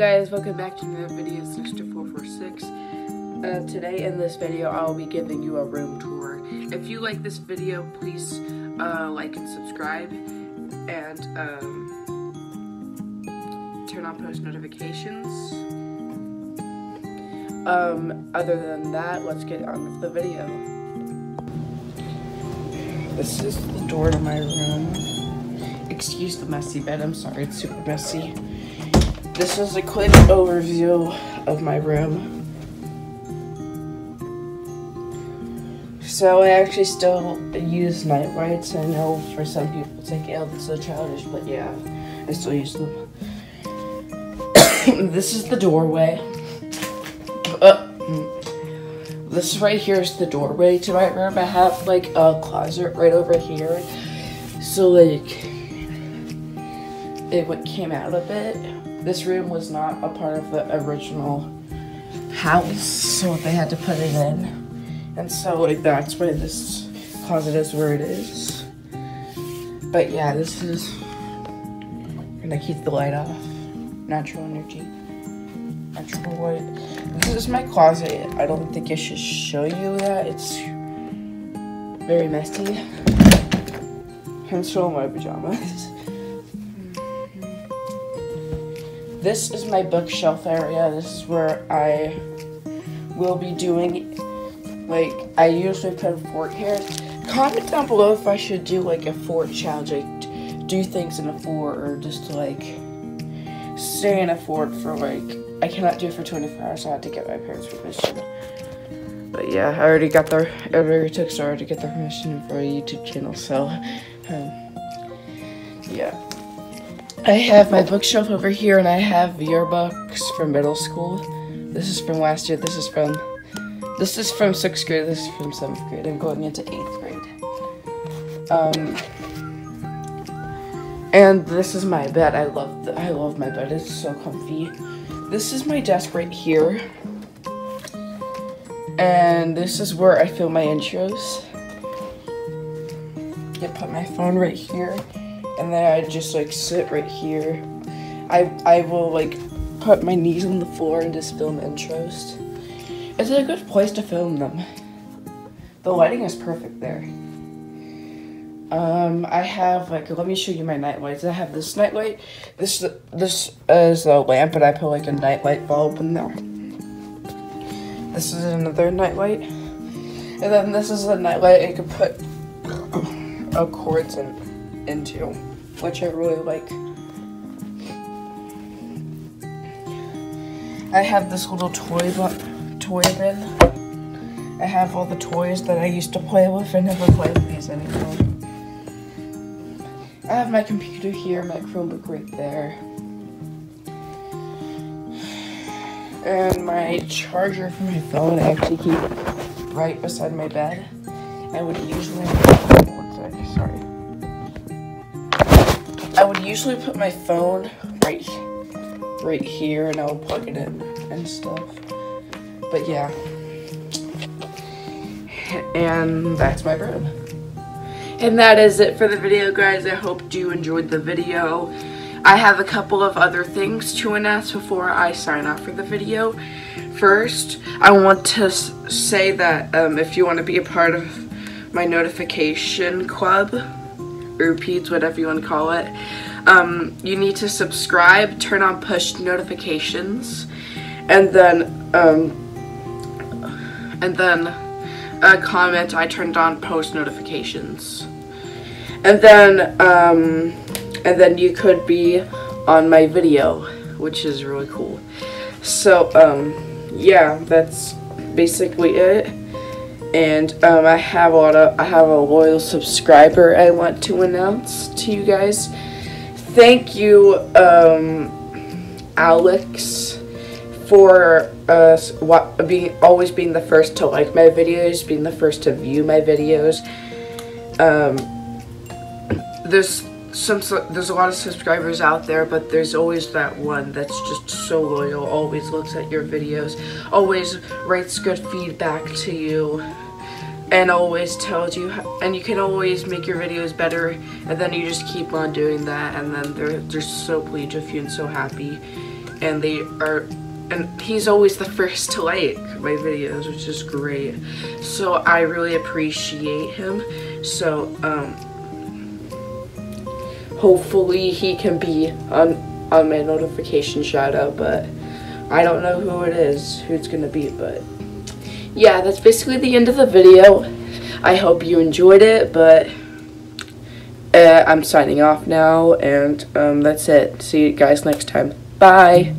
guys, welcome back to another video, Sinister446. Today in this video, I'll be giving you a room tour. If you like this video, please like and subscribe, and turn on post notifications. Other than that, let's get on with the video. This is the door to my room. Excuse the messy bed, I'm sorry, it's super messy. This is a quick overview of my room. So I actually still use night lights. I know for some people it's like, oh, that's so childish, but yeah, I still use them. This is the doorway. This right here is the doorway to my room. I have like a closet right over here. So like, it came out a bit. This room was not a part of the original house, so they had to put it in. And so like that's why this closet is where it is. But yeah, this is, I'm gonna keep the light off. Natural energy. Natural light. This is my closet. I don't think I should show you that. It's very messy. I'm still in my pajamas. This is my bookshelf area. This is where I will be doing, like, I usually put a fort here. Comment down below if I should do like a fort challenge, like do things in a fort, or just to like stay in a fort for like, I cannot do it for 24 hours, so I had to get my parents' permission. But yeah, I already took Sora to get their permission for a YouTube channel, so yeah. I have my bookshelf over here, and I have yearbooks from middle school. This is from last year. This is from 6th grade. This is from 7th grade. I'm going into 8th grade. And this is my bed. I love my bed. It's so comfy. This is my desk right here, and this is where I film my intros. I put my phone right here. And then I just like sit right here. I will like put my knees on the floor and just film intros. It's a good place to film them. The lighting is perfect there. I have like, let me show you my night lights. I have this night light. This is a lamp, and I put like a night light bulb in there. This is another night light. And then this is a night light I could put cords into, which I really like. I have this little toy bin. I have all the toys that I used to play with. I never play with these anymore. I have my computer here, my Chromebook right there. And my charger for my phone I actually keep right beside my bed. I would usually, I would usually put my phone right here, and I'll plug it in and stuff. But yeah. And that's my room. And that is it for the video, guys. I hope you enjoyed the video. I have a couple of other things to announce before I sign off for the video. First, I want to say that if you want to be a part of my notification club, repeats, whatever you want to call it, you need to subscribe, turn on push notifications, and then comment I turned on post notifications, and then you could be on my video, which is really cool. So yeah, that's basically it. And I have a loyal subscriber I want to announce to you guys. Thank you, Alex, for always being the first to like my videos, being the first to view my videos. There's a lot of subscribers out there, but there's always that one that's just so loyal, always looks at your videos, always writes good feedback to you, and always tells you, and you can always make your videos better, and then you just keep on doing that, and then they're so pleased with you and so happy. and he's always the first to like my videos, which is great. So I really appreciate him. So hopefully he can be on my notification shout out, but I don't know who it's gonna be. But yeah, that's basically the end of the video. I hope you enjoyed it, but I'm signing off now, and that's it. See you guys next time. Bye.